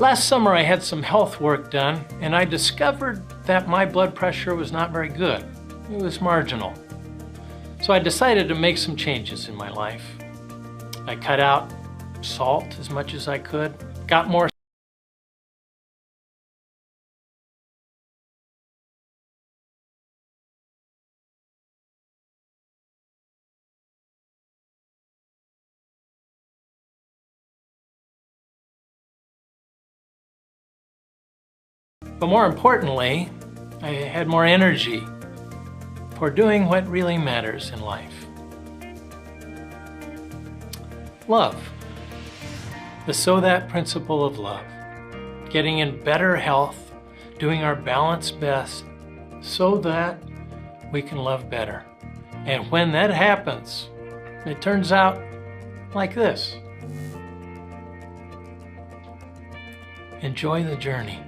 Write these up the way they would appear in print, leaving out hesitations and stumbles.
Last summer I had some health work done and I discovered that my blood pressure was not very good. It was marginal. So I decided to make some changes in my life. I cut out salt as much as I could, got more but more importantly, I had more energy for doing what really matters in life. Love. The So That principle of love. Getting in better health, doing our balanced best so that we can love better. And when that happens, it turns out like this. Enjoy the journey.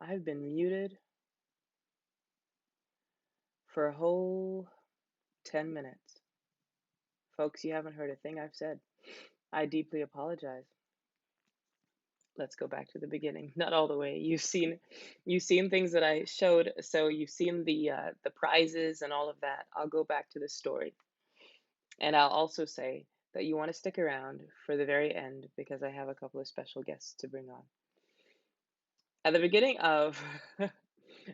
I've been muted for a whole 10 minutes. Folks, you haven't heard a thing I've said. I deeply apologize. Let's go back to the beginning. Not all the way. You've seen things that I showed, so you've seen the prizes and all of that. I'll go back to the story. And I'll also say that you want to stick around for the very end because I have a couple of special guests to bring on. At the beginning of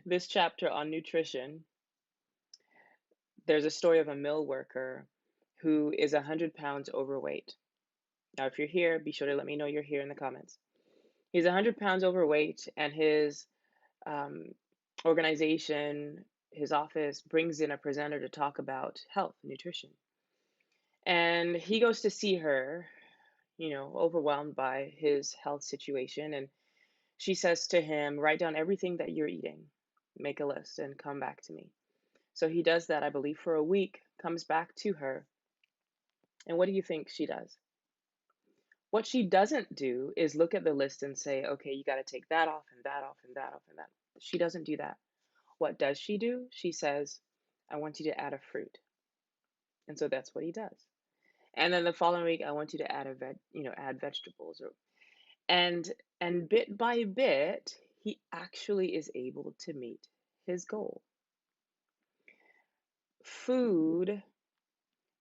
this chapter on nutrition, there's a story of a mill worker who is 100 pounds overweight. Now, if you're here, be sure to let me know you're here in the comments. He's 100 pounds overweight, and his um, organization, his office, brings in a presenter to talk about health and nutrition. And he goes to see her, overwhelmed by his health situation. And she says to him, write down everything that you're eating, make a list, and come back to me. So he does that, I believe, for a week, comes back to her. And what do you think she does? What she doesn't do is look at the list and say, okay, you got to take that off and that off and that off and that. She doesn't do that. What does she do? She says, I want you to add a fruit. And so that's what he does. And then the following week, I want you to add vegetables and bit by bit, he actually is able to meet his goal. Food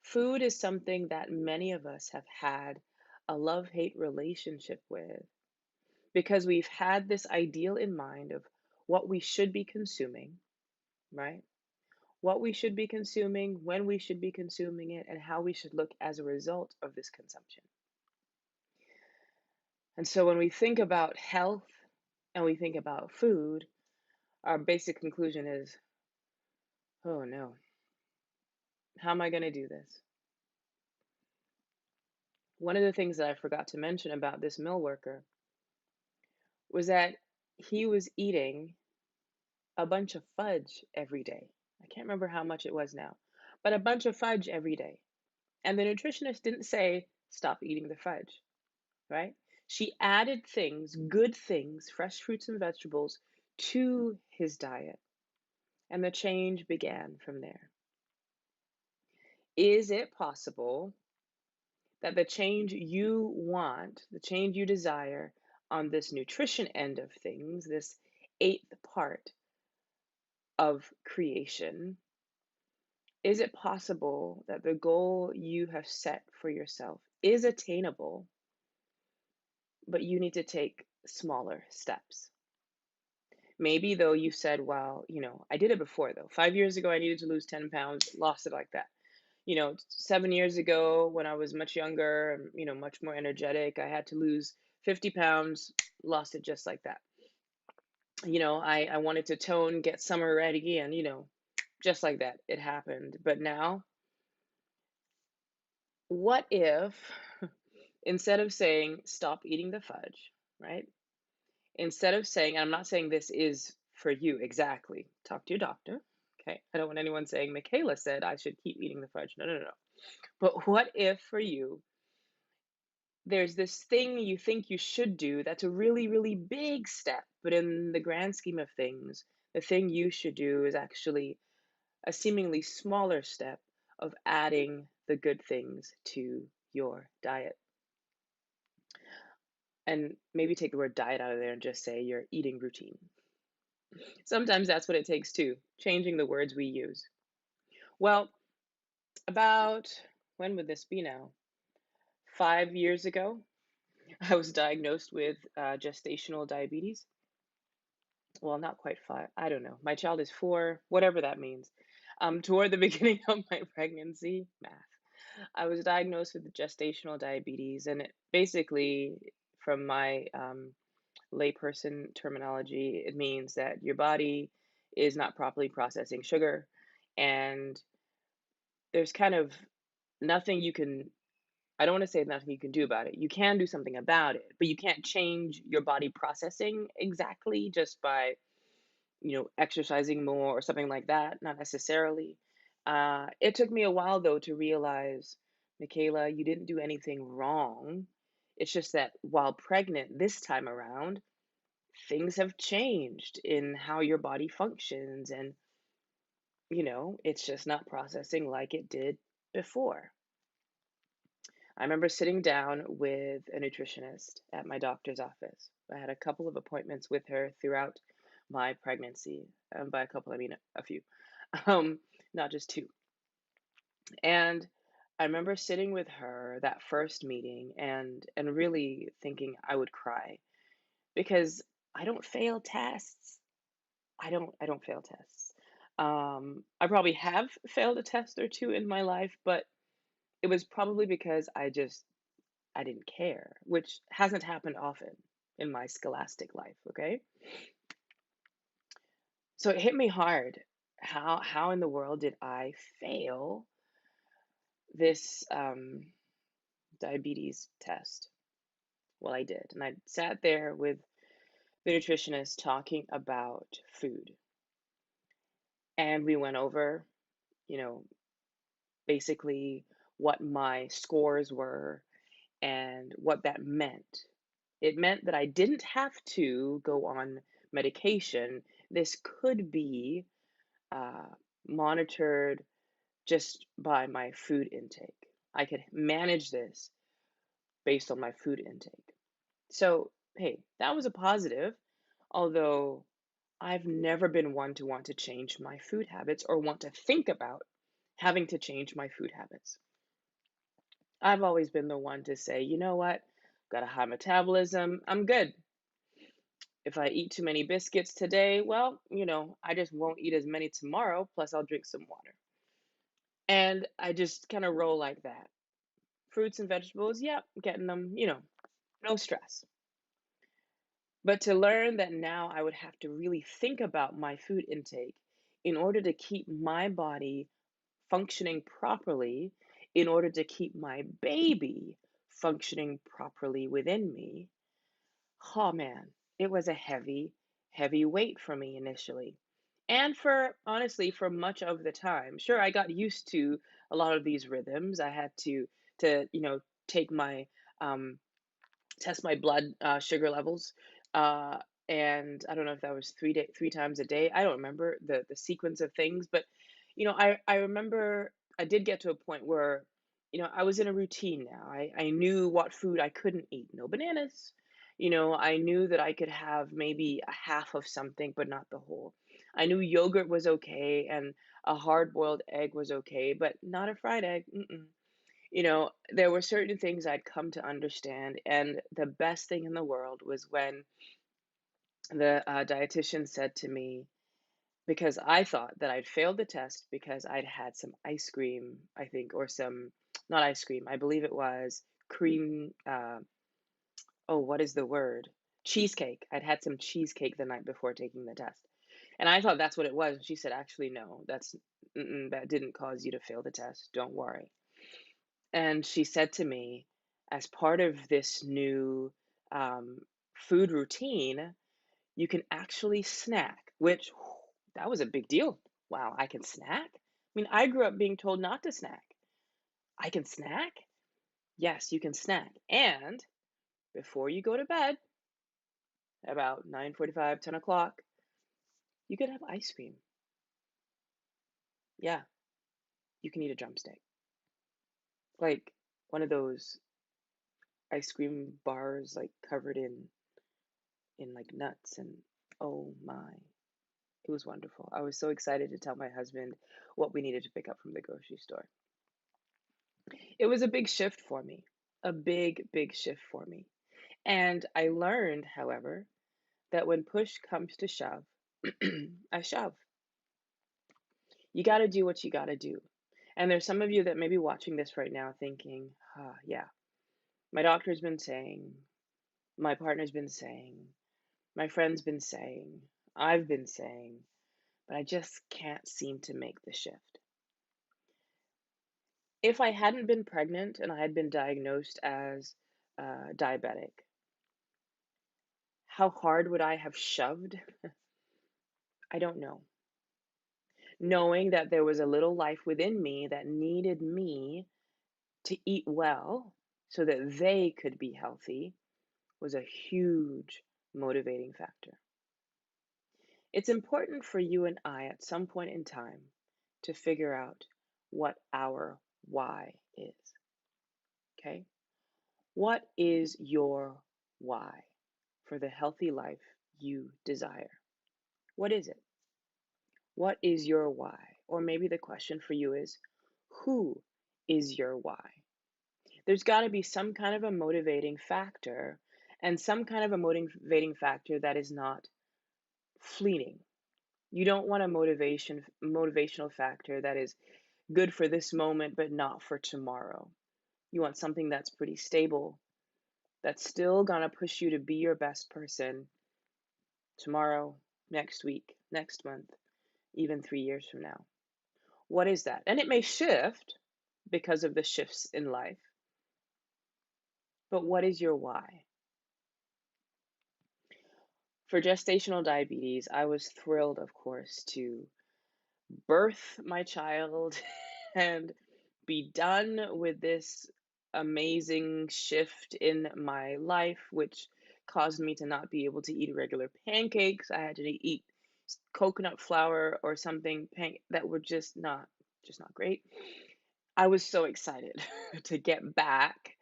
Food is something that many of us have had a love-hate relationship with because we've had this ideal in mind of what we should be consuming, right? What we should be consuming, when we should be consuming it, and how we should look as a result of this consumption. And so when we think about health and we think about food, our basic conclusion is, oh no, how am I going to do this? One of the things that I forgot to mention about this mill worker was that he was eating a bunch of fudge every day. I can't remember how much it was now, but a bunch of fudge every day. And the nutritionist didn't say, stop eating the fudge, right? She added things, good things, fresh fruits and vegetables to his diet. And the change began from there. Is it possible that the change you want, the change you desire on this nutrition end of things, this eighth part of creation, is it possible that the goal you have set for yourself is attainable, but you need to take smaller steps? Maybe though you said, well, I did it before though. 5 years ago, I needed to lose 10 pounds, lost it like that. 7 years ago when I was much younger and, much more energetic, I had to lose 50 pounds, lost it just like that. I wanted to tone, get summer ready, and, just like that, it happened. But now, what if instead of saying stop eating the fudge, right? Instead of saying, and I'm not saying this is for you exactly, talk to your doctor. Okay. I don't want anyone saying Michaela said I should keep eating the fudge. No, no, no, no. But what if for you, there's this thing you think you should do that's a really, really big step, but in the grand scheme of things, the thing you should do is actually a seemingly smaller step of adding the good things to your diet. And maybe take the word diet out of there and just say your eating routine. Sometimes that's what it takes too, changing the words we use. Well, about when would this be now? 5 years ago, I was diagnosed with gestational diabetes. Well, not quite five. I don't know. My child is 4, whatever that means. Toward the beginning of my pregnancy, math, I was diagnosed with gestational diabetes, and it basically, from my layperson terminology, it means that your body is not properly processing sugar, and there's kind of nothing you can, I don't want to say nothing you can do about it. You can do something about it, but you can't change your body processing exactly just by, exercising more or something like that, not necessarily. It took me a while though to realize, Michaela, you didn't do anything wrong. It's just that while pregnant this time around, things have changed in how your body functions, and it's just not processing like it did before. I remember sitting down with a nutritionist at my doctor's office. I had a couple of appointments with her throughout my pregnancy. By a couple, I mean a few, um, not just two. And I remember sitting with her that first meeting and really thinking I would cry because I don't fail tests. I don't fail tests. I probably have failed a test or two in my life, but it was probably because I didn't care, which hasn't happened often in my scholastic life, okay? So it hit me hard. How in the world did I fail this diabetes test? Well, I did. And I sat there with the nutritionist talking about food. And we went over, you know, basically what my scores were and what that meant. It meant that I didn't have to go on medication. This could be uh, monitored just by my food intake. I could manage this based on my food intake. So, hey, that was a positive, although I've never been one to want to change my food habits or want to think about having to change my food habits. I've always been the one to say, you know what, got a high metabolism, I'm good. If I eat too many biscuits today, well, I just won't eat as many tomorrow, plus I'll drink some water. And I just kind of roll like that. Fruits and vegetables, yeah, getting them, no stress. But to learn that now I would have to really think about my food intake in order to keep my body functioning properly, in order to keep my baby functioning properly within me. Oh man, it was a heavy, heavy weight for me initially. And for honestly, for much of the time. Sure, I got used to a lot of these rhythms. I had to take my test my blood sugar levels. Uh, and I don't know if that was 3 times a day. I don't remember the sequence of things, but I remember I did get to a point where I was in a routine now. I knew what food I couldn't eat. No bananas. I knew that I could have maybe a half of something, but not the whole. I knew yogurt was okay and a hard-boiled egg was okay, but not a fried egg. Mm-mm. There were certain things I'd come to understand, and the best thing in the world was when the dietitian said to me, because I thought that I'd failed the test because I'd had some ice cream, I think, or some, not ice cream, I believe it was cream, oh, what is the word? Cheesecake. I'd had some cheesecake the night before taking the test. And I thought that's what it was. And she said, actually, no, that didn't cause you to fail the test. Don't worry. And she said to me, as part of this new um, food routine, you can actually snack, which that was a big deal. Wow, I can snack? I mean, I grew up being told not to snack. I can snack? Yes, you can snack. And before you go to bed, about 9:45, 10 o'clock, you can have ice cream. Yeah, you can eat a drumstick. Like one of those ice cream bars, like covered in like nuts, and oh my, it was wonderful. I was so excited to tell my husband what we needed to pick up from the grocery store. It was a big shift for me, a big, big shift for me. And I learned, however, that when push comes to shove, I shove. You got to do what you got to do. And there's some of you that may be watching this right now thinking, yeah, my doctor's been saying, my partner's been saying, my friend's been saying, I've been saying, but I just can't seem to make the shift. If I hadn't been pregnant and I had been diagnosed as diabetic, how hard would I have shoved? I don't know. Knowing that there was a little life within me that needed me to eat well so that they could be healthy was a huge motivating factor. It's important for you and I at some point in time to figure out what our why is. Okay? What is your why for the healthy life you desire? What is it? What is your why? Or maybe the question for you is, who is your why? There's got to be some kind of a motivating factor, and some kind of a motivating factor that is not fleeting. You don't want a motivational factor that is good for this moment but not for tomorrow. You want something that's pretty stable, that's still gonna push you to be your best person tomorrow, next week, next month, even 3 years from now. What is that? And it may shift because of the shifts in life, but what is your why? For gestational diabetes, I was thrilled, of course, to birth my child and be done with this amazing shift in my life, which caused me to not be able to eat regular pancakes. I had to eat coconut flour or something that were just not great. I was so excited to get back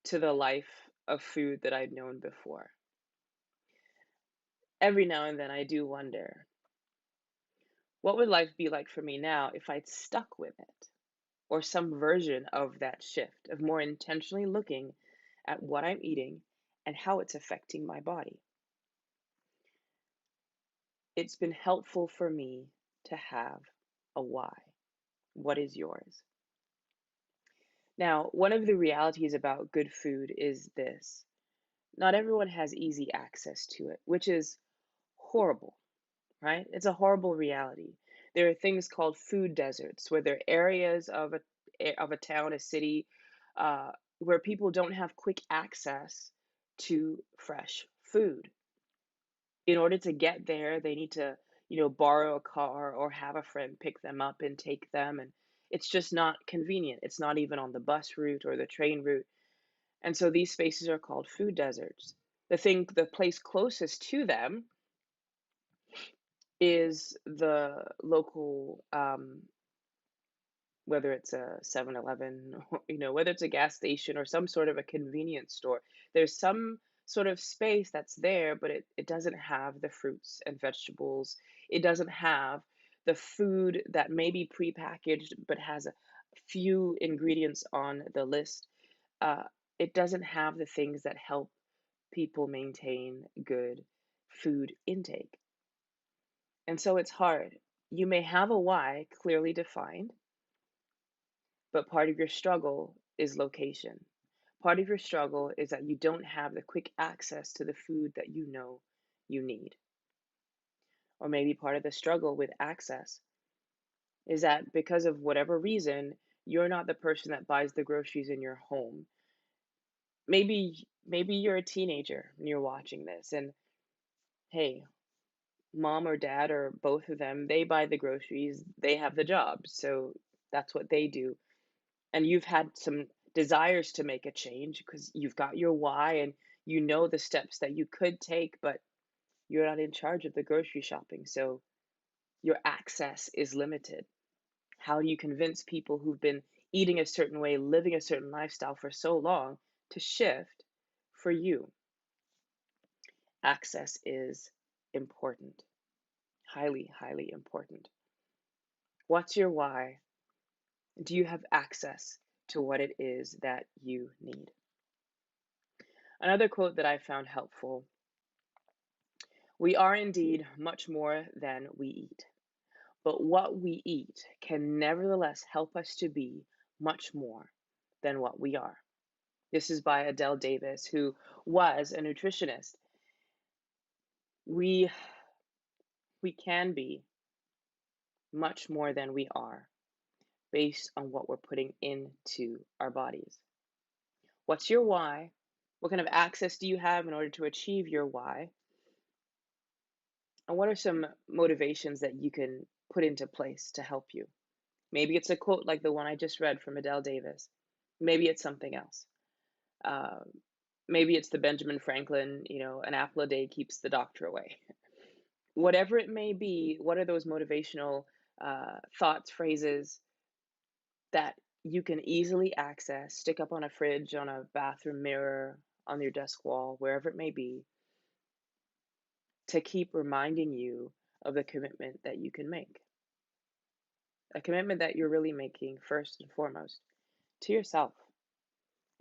to the life of food that I'd known before. Every now and then I do wonder, what would life be like for me now if I'd stuck with it? Or some version of that shift, of more intentionally looking at what I'm eating and how it's affecting my body. It's been helpful for me to have a why. What is yours? Now, one of the realities about good food is this: not everyone has easy access to it, which is horrible, right? It's a horrible reality. There are things called food deserts, where there are areas of a town, a city, uh, where people don't have quick access to fresh food. In order to get there, they need to, borrow a car or have a friend pick them up and take them, and it's just not convenient. It's not even on the bus route or the train route, and so these spaces are called food deserts. The place closest to them is the local, whether it's a 7-Eleven, whether it's a gas station or some sort of a convenience store. There's some sort of space that's there, but it doesn't have the fruits and vegetables. It doesn't have the food that may be prepackaged but has a few ingredients on the list. Uh, it doesn't have the things that help people maintain good food intake. And so it's hard. You may have a why clearly defined, but part of your struggle is location. Part of your struggle is that you don't have the quick access to the food that you know you need. Or maybe part of the struggle with access is that because of whatever reason, you're not the person that buys the groceries in your home. Maybe you're a teenager and you're watching this, and hey, mom or dad or both of them, they buy the groceries, they have the job. So that's what they do. And you've had some desires to make a change because you've got your why and you know the steps that you could take, but you're not in charge of the grocery shopping. So your access is limited. How do you convince people who've been eating a certain way, living a certain lifestyle for so long to shift for you? Access is important, highly, highly important. What's your why? Do you have access to what it is that you need? Another quote that I found helpful: we are indeed much more than we eat, but what we eat can nevertheless help us to be much more than what we are. This is by Adele Davis, who was a nutritionist. We can be much more than we are based on what we're putting into our bodies. What's your why? What kind of access do you have in order to achieve your why? And what are some motivations that you can put into place to help you? Maybe it's a quote like the one I just read from Adele Davis. Maybe it's something else. Um, Maybe it's the Benjamin Franklin, an apple a day keeps the doctor away. Whatever it may be, what are those motivational thoughts, phrases that you can easily access, stick up on a fridge, on a bathroom mirror, on your desk wall, wherever it may be, to keep reminding you of the commitment that you can make? A commitment that you're really making first and foremost to yourself.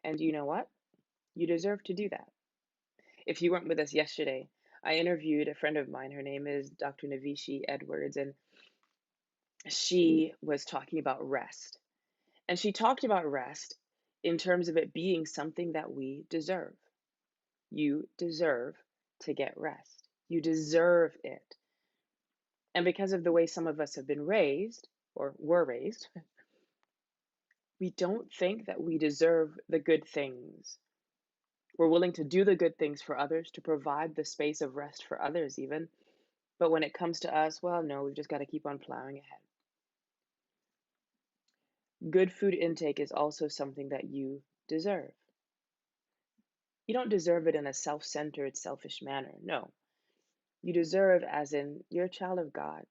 And you know what? You deserve to do that. If you weren't with us yesterday, I interviewed a friend of mine. Her name is Dr. Navishi Edwards, and she was talking about rest. And she talked about rest in terms of it being something that we deserve. You deserve to get rest. You deserve it. And because of the way some of us have been raised, or were raised, we don't think that we deserve the good things. We're willing to do the good things for others, to provide the space of rest for others, even. But when it comes to us, well, no, we've just got to keep on plowing ahead. Good food intake is also something that you deserve. You don't deserve it in a self centered, selfish manner. No. You deserve, as in, you're a child of God.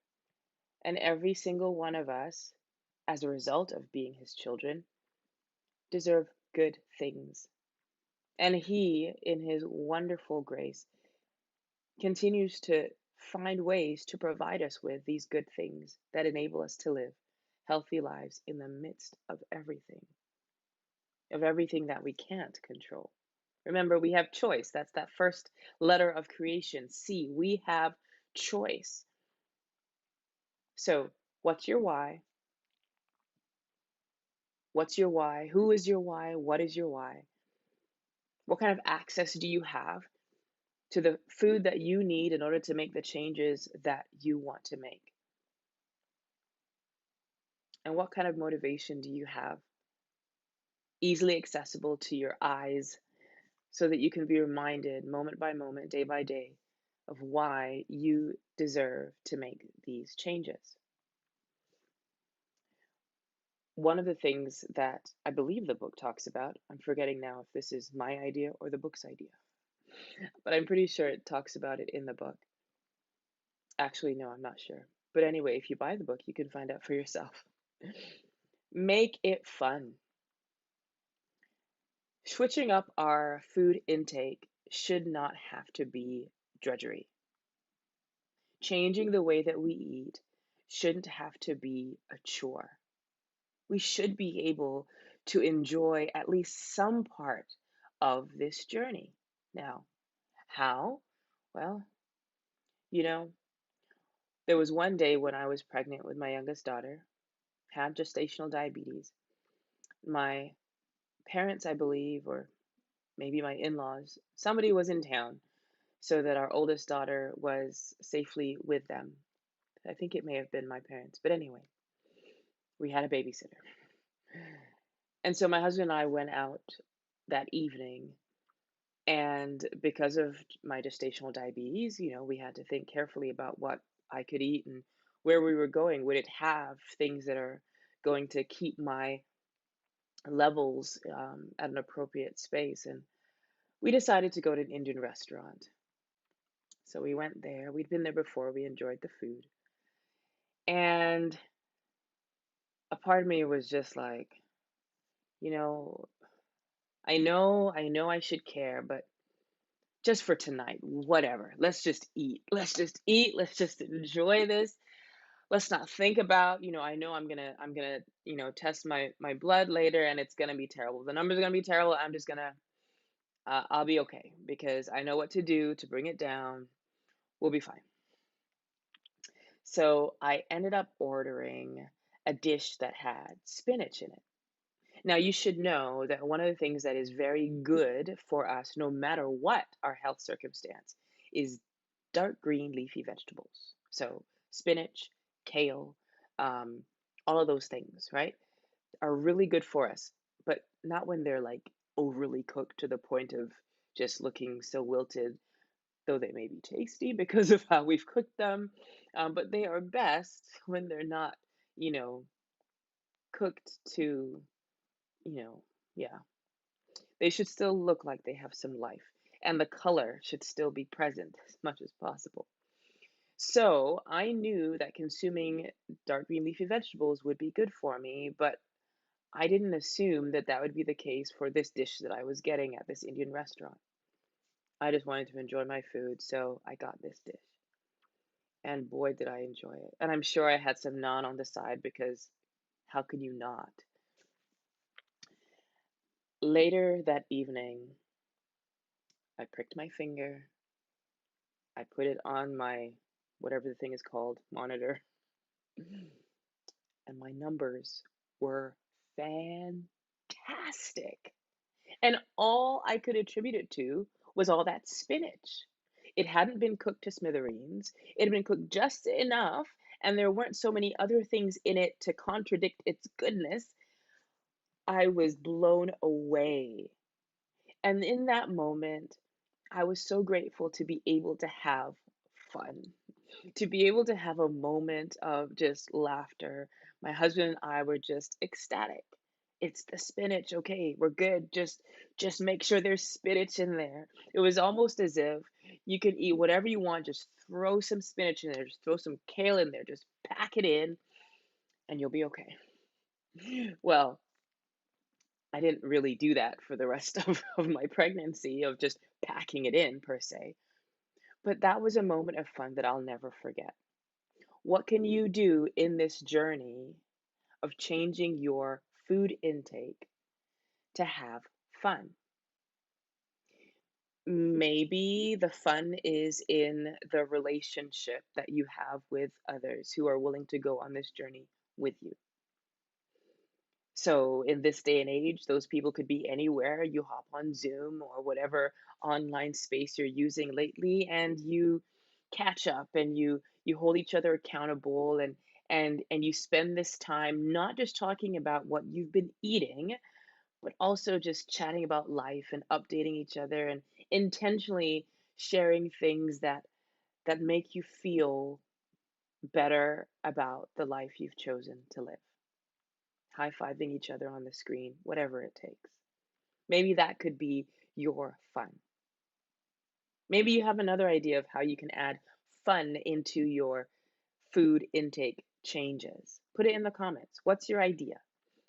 And every single one of us, as a result of being his children, deserve good things. And he, in his wonderful grace, continues to find ways to provide us with these good things that enable us to live healthy lives in the midst of everything that we can't control. Remember, we have choice. That's that first letter of creation, C. We have choice. So, what's your why? What's your why? Who is your why? What is your why? What kind of access do you have to the food that you need in order to make the changes that you want to make? And what kind of motivation do you have easily accessible to your eyes so that you can be reminded moment by moment, day by day, of why you deserve to make these changes? One of the things that I believe the book talks about, I'm forgetting now if this is my idea or the book's idea, but I'm pretty sure it talks about it in the book. Actually, no, I'm not sure. But anyway, if you buy the book, you can find out for yourself. Make it fun. Switching up our food intake should not have to be drudgery. Changing the way that we eat shouldn't have to be a chore. We should be able to enjoy at least some part of this journey. Now, how? Well, you know, there was one day when I was pregnant with my youngest daughter, had gestational diabetes. My parents, I believe, or maybe my in-laws, somebody was in town so that our oldest daughter was safely with them. I think it may have been my parents, but anyway, we had a babysitter. And so my husband and I went out that evening, and because of my gestational diabetes, we had to think carefully about what I could eat and where we were going. Would it have things that are going to keep my levels at an appropriate space? And we decided to go to an Indian restaurant. So we went there. We'd been there before. We enjoyed the food. And a part of me was just like, you know, I know I should care, but just for tonight, whatever. Let's just eat. Let's just eat. Let's just enjoy this. Let's not think about, I know I'm gonna, test my blood later and it's gonna be terrible. The numbers are gonna be terrible. I'm just gonna I'll be okay because I know what to do to bring it down. We'll be fine. So I ended up ordering a dish that had spinach in it. Now, you should know that one of the things that is very good for us, no matter what our health circumstance, is dark green leafy vegetables. So, spinach, kale, um, all of those things, right, are really good for us, but not when they're like overly cooked to the point of just looking so wilted, though they may be tasty because of how we've cooked them. But they are best when they're not, you know, cooked to, you know, yeah. They should still look like they have some life, and the color should still be present as much as possible. So I knew that consuming dark green leafy vegetables would be good for me, but I didn't assume that that would be the case for this dish that I was getting at this Indian restaurant. I just wanted to enjoy my food, so I got this dish. And boy, did I enjoy it. And I'm sure I had some naan on the side because how could you not? Later that evening, I pricked my finger, I put it on my whatever the thing is called, monitor, and my numbers were fantastic. And all I could attribute it to was all that spinach. It hadn't been cooked to smithereens. It had been cooked just enough, and there weren't so many other things in it to contradict its goodness. I was blown away. And in that moment, I was so grateful to be able to have fun, to be able to have a moment of just laughter. My husband and I were just ecstatic. It's the spinach, okay, we're good. Just make sure there's spinach in there. It was almost as if you could eat whatever you want, just throw some spinach in there, just throw some kale in there, just pack it in, and you'll be okay. Well, I didn't really do that for the rest of my pregnancy, of just packing it in per se. But that was a moment of fun that I'll never forget. What can you do in this journey of changing your food intake to have fun? Maybe the fun is in the relationship that you have with others who are willing to go on this journey with you. So in this day and age, those people could be anywhere. You hop on Zoom or whatever online space you're using lately, and you catch up and you hold each other accountable, and you spend this time not just talking about what you've been eating, but also just chatting about life and updating each other and intentionally sharing things that make you feel better about the life you've chosen to live. High-fiving each other on the screen, whatever it takes. Maybe that could be your fun. Maybe you have another idea of how you can add fun into your food intake changes. Put it in the comments. What's your idea?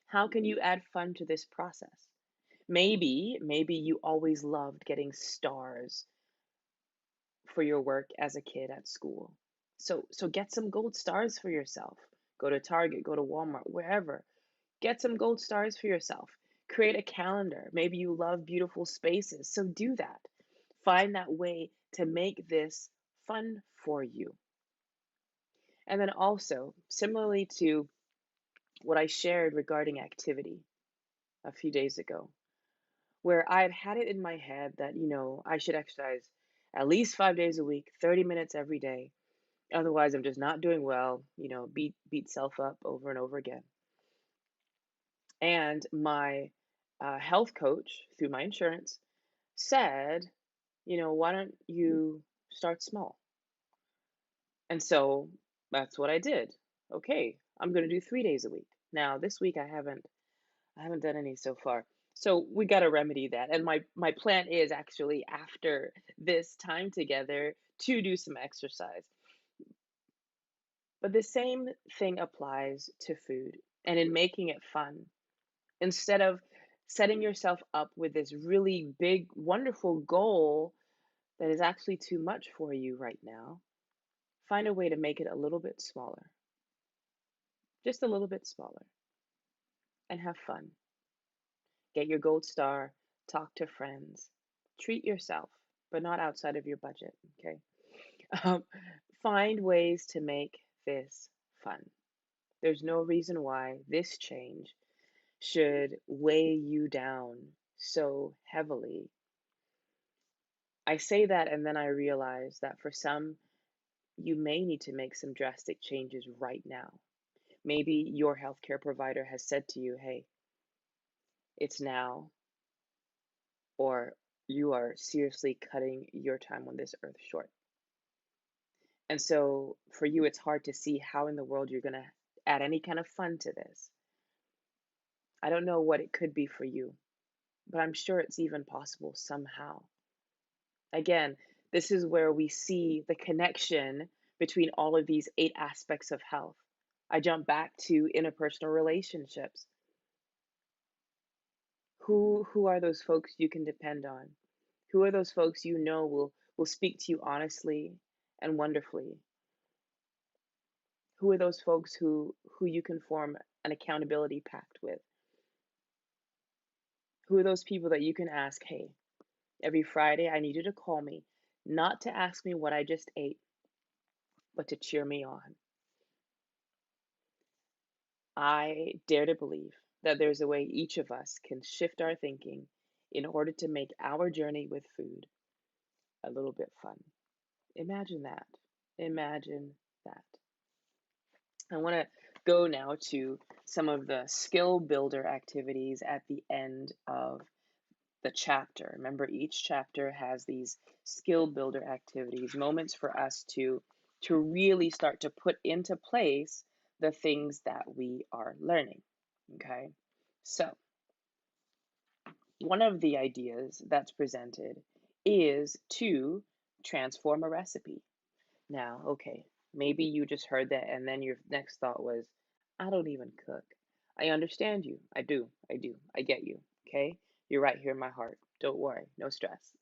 How can you add fun to this process? Maybe you always loved getting stars for your work as a kid at school. So get some gold stars for yourself. Go to Target, go to Walmart, wherever. Get some gold stars for yourself. Create a calendar. Maybe you love beautiful spaces, so do that. Find that way to make this fun for you. And then also, similarly to what I shared regarding activity a few days ago, where I've had it in my head that, I should exercise at least 5 days a week, 30 minutes every day. Otherwise, I'm just not doing well, beat self up over and over again. And my health coach through my insurance said, why don't you start small? And so that's what I did. Okay, I'm going to do 3 days a week. Now, this week I haven't done any so far. So we got to remedy that. And my plan is actually after this time together to do some exercise. But the same thing applies to food and in making it fun. Instead of setting yourself up with this really big, wonderful goal that is actually too much for you right now, find a way to make it a little bit smaller, just a little bit smaller, and have fun. Get your gold star, talk to friends, treat yourself, but not outside of your budget, okay? Um, find ways to make this fun. There's no reason why this change should weigh you down so heavily. I say that and then I realize that for some, you may need to make some drastic changes right now. Maybe your healthcare provider has said to you, hey, it's now, or you are seriously cutting your time on this earth short. And so for you, it's hard to see how in the world you're going to add any kind of fun to this. I don't know what it could be for you, but I'm sure it's even possible somehow. Again, this is where we see the connection between all of these 8 aspects of health. I jump back to interpersonal relationships. Who are those folks you can depend on? Who are those folks you know will speak to you honestly and wonderfully? Who are those folks who you can form an accountability pact with? Who are those people that you can ask, "Hey, every Friday I need you to call me, not to ask me what I just ate, but to cheer me on." I dare to believe that there's a way each of us can shift our thinking in order to make our journey with food a little bit fun. Imagine that. Imagine that. I want to go now to some of the skill builder activities at the end of the chapter. Remember, each chapter has these skill builder activities, moments for us to really start to put into place the things that we are learning. Okay? So, one of the ideas that's presented is to transform a recipe. Now, okay, maybe you just heard that and then your next thought was, I don't even cook. I understand you. I do. I do. I get you. Okay? You're right here in my heart. Don't worry. No stress.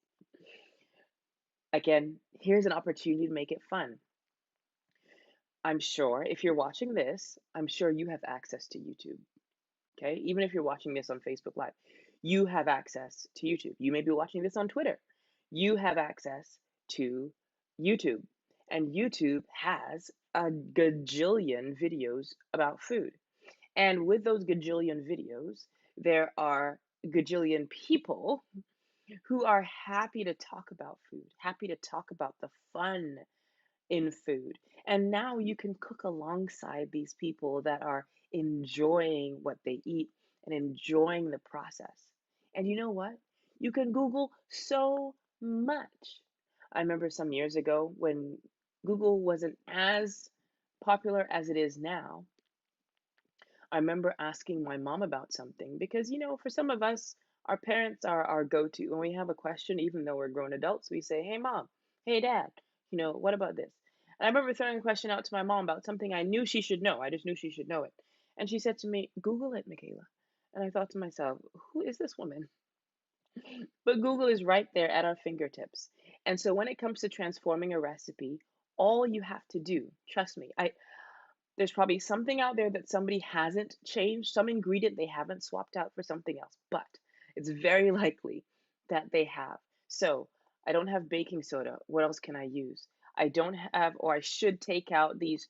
Again, here's an opportunity to make it fun. I'm sure if you're watching this, I'm sure you have access to YouTube. Okay? Even if you're watching this on Facebook Live, you have access to YouTube. You may be watching this on Twitter. You have access to YouTube. And YouTube has a gajillion videos about food. And with those gajillion videos, there are gajillion people who are happy to talk about food, happy to talk about the fun in food. And now you can cook alongside these people that are enjoying what they eat and enjoying the process. And you know what? You can Google so much. I remember some years ago when Google wasn't as popular as it is now. I remember asking my mom about something because, for some of us, our parents are our go to. When we have a question, even though we're grown adults, we say, "Hey, mom, hey, dad, what about this?" And I remember throwing a question out to my mom about something I knew she should know. I just knew she should know it. And she said to me, "Google it, Michaela." And I thought to myself, who is this woman? But Google is right there at our fingertips. And so when it comes to transforming a recipe, all you have to do, trust me, there's probably something out there that somebody hasn't changed, some ingredient they haven't swapped out for something else, but it's very likely that they have. So I don't have baking soda. What else can I use? I don't have, or I should take out these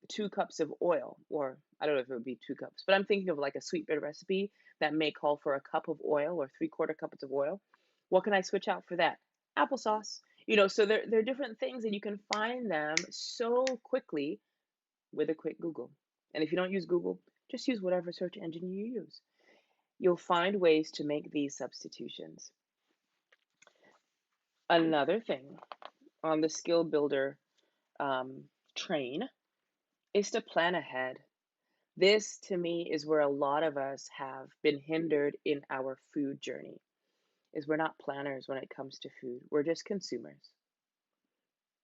2 cups of oil, or I don't know if it would be 2 cups, but I'm thinking of like a sweet bread recipe that may call for a cup of oil or 3/4 cups of oil. What can I switch out for that? Applesauce. So there are different things, and you can find them so quickly with a quick Google. And if you don't use Google, just use whatever search engine you use. You'll find ways to make these substitutions. Another thing on the skill builder train is to plan ahead. This, to me, is where a lot of us have been hindered in our food journey, is we're not planners when it comes to food. We're just consumers.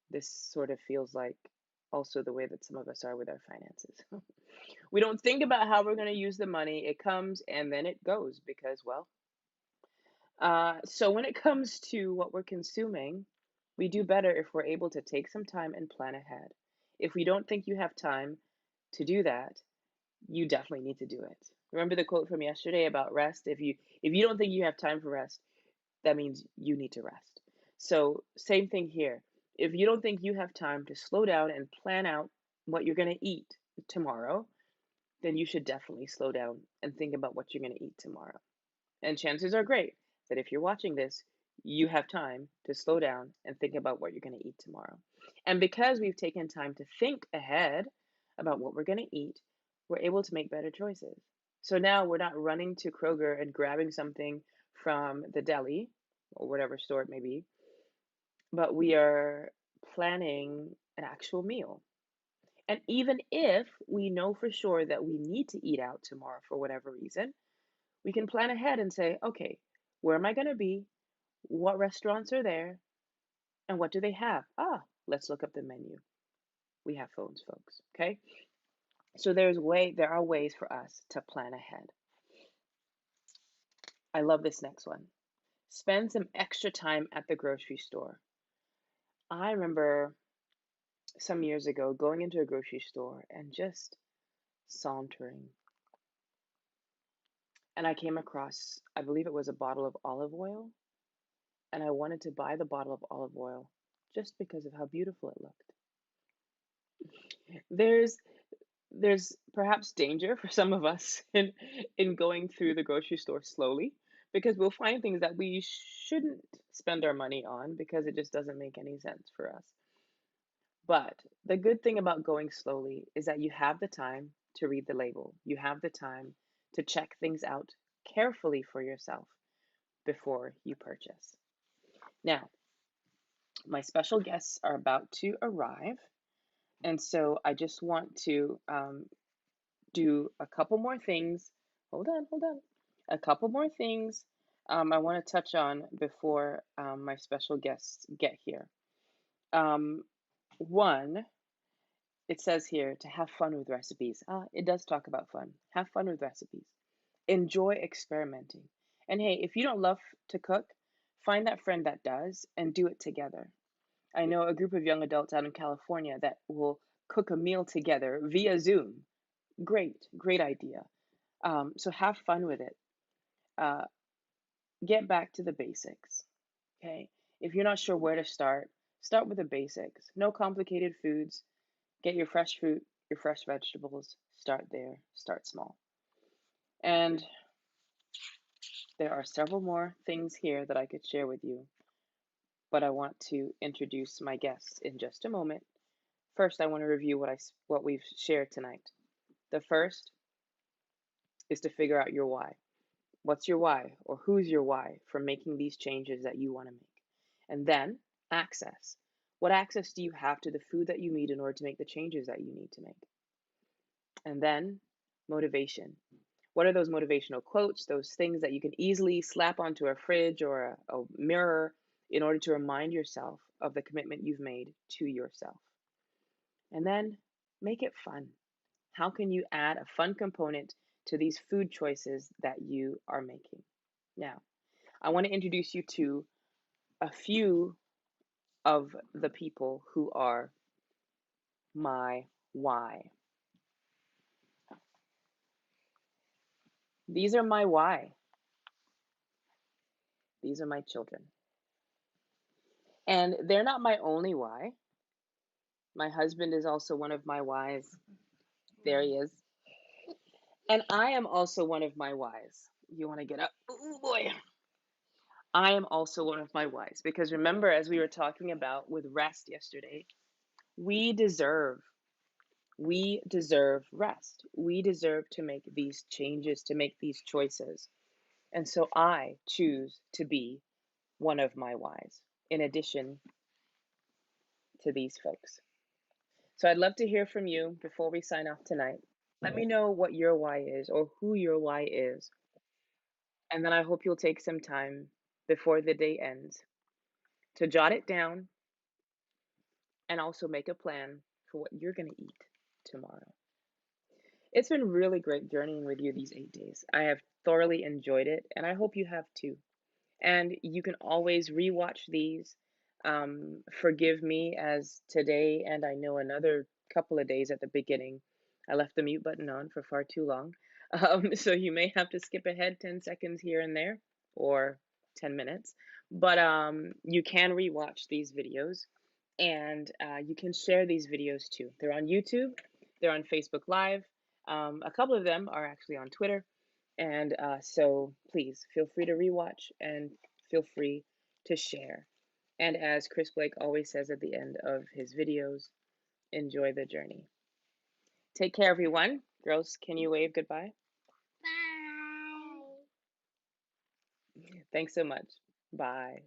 This sort of feels like also the way that some of us are with our finances. We don't think about how we're going to use the money. It comes and then it goes because, well, so when it comes to what we're consuming, we do better if we're able to take some time and plan ahead. If we don't think you have time to do that, you definitely need to do it. Remember the quote from yesterday about rest? If you don't think you have time for rest, that means you need to rest. So, same thing here. If you don't think you have time to slow down and plan out what you're going to eat tomorrow, then you should definitely slow down and think about what you're going to eat tomorrow. And chances are great that if you're watching this, you have time to slow down and think about what you're going to eat tomorrow. And because we've taken time to think ahead about what we're going to eat, we're able to make better choices. So now we're not running to Kroger and grabbing something from the deli or whatever store it may be, but we are planning an actual meal. And even if we know for sure that we need to eat out tomorrow for whatever reason, We can plan ahead and say, okay, where am I going to be? What restaurants are there? And what do they have? Ah, let's look up the menu. We have phones, folks. Okay. So there are ways for us to plan ahead. I love this next one. Spend some extra time at the grocery store. I remember some years ago going into a grocery store and just sauntering. And I came across, I believe it was a bottle of olive oil, and I wanted to buy the bottle of olive oil just because of how beautiful it looked. There's there's perhaps danger for some of us in going through the grocery store slowly because we'll find things that we shouldn't spend our money on because it just doesn't make any sense for us. But the good thing about going slowly is that you have the time to read the label. You have the time to check things out carefully for yourself before you purchase. Now, my special guests are about to arrive, and so I just want to do a couple more things. Hold on, hold on. A couple more things I want to touch on before my special guests get here. One, it says here to have fun with recipes. It does talk about fun. Have fun with recipes. Enjoy experimenting. And hey, if you don't love to cook, find that friend that does and do it together. I know a group of young adults out in California that will cook a meal together via Zoom. Great, great idea. So have fun with it. Uh, get back to the basics. Okay. If you're not sure where to start with the basics. No complicated foods. Get your fresh fruit, your fresh vegetables. Start there. Start small. And there are several more things here that I could share with you, but I want to introduce my guests in just a moment. First, I want to review what we've shared tonight. The first is to figure out your why. What's your why, or who's your why for making these changes that you want to make? And then access. What access do you have to the food that you need in order to make the changes that you need to make? And then motivation. What are those motivational quotes, those things that you can easily slap onto a fridge or a mirror in order to remind yourself of the commitment you've made to yourself? And then make it fun. How can you add a fun component to these food choices that you are making? Now, I want to introduce you to a few of the people who are my why. These are my why. These are my children. And they're not my only why. My husband is also one of my whys. There he is. And I am also one of my whys. You want to get up? Oh boy. I am also one of my whys because remember, as we were talking about with rest yesterday, we deserve rest. We deserve to make these changes, to make these choices. And so I choose to be one of my whys, in addition to these folks. So I'd love to hear from you before we sign off tonight. Let me know what your why is or who your why is. And then I hope you'll take some time before the day ends to jot it down and also make a plan for what you're going to eat tomorrow. It's been really great journeying with you these 8 days. I have thoroughly enjoyed it, and I hope you have too. And you can always rewatch these. Forgive me as today, and I know another couple of days at the beginning, I left the mute button on for far too long. So you may have to skip ahead 10 seconds here and there, or 10 minutes. But you can rewatch these videos, and you can share these videos too. They're on YouTube, they're on Facebook Live. A couple of them are actually on Twitter. And so please feel free to rewatch and feel free to share. And as Chris Blake always says at the end of his videos, enjoy the journey. Take care, everyone. Girls, can you wave goodbye? Bye. Thanks so much. Bye.